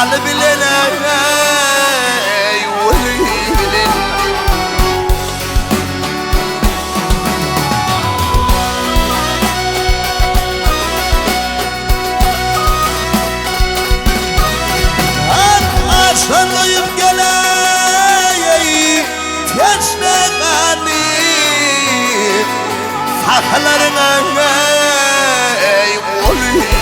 على بلنا وليلن أشريب قلاي تشنقني حفلرنا وليلن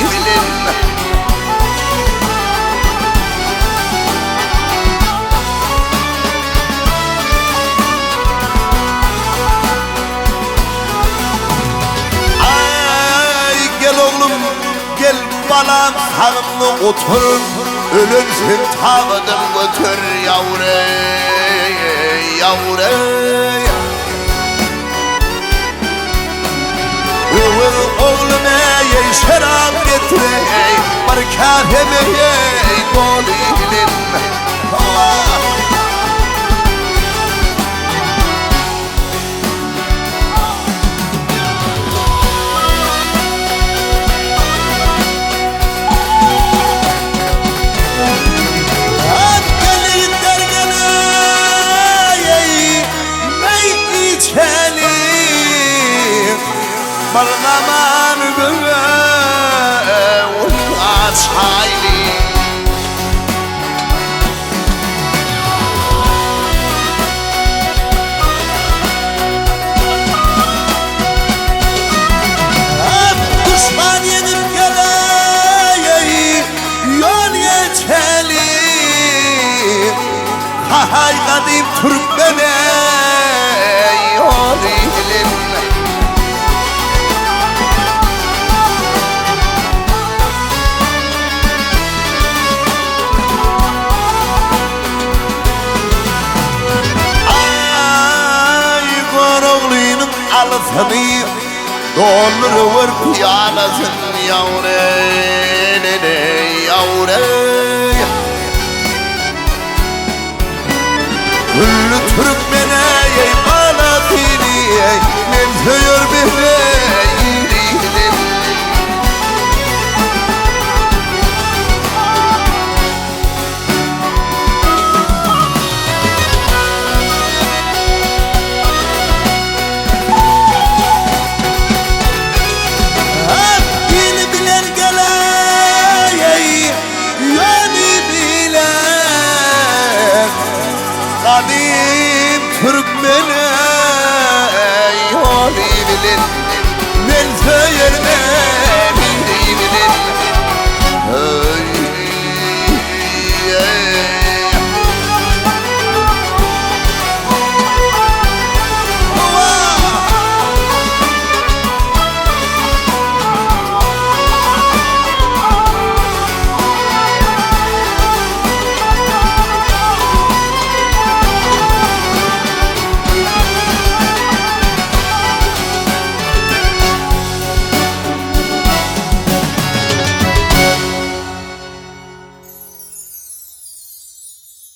Gel balam sağımlı otur Ölürsün tağıdım götür yavre Yavre Oğluna ye şarap getire Barkateme ye golilin Allah Barlaman böyle aç hayli Düşman yenip geleyi yol yeçeli Hay kadim Türkmene yol ilim Alısını dolur var piyalasın yavre yavre Güllü Türk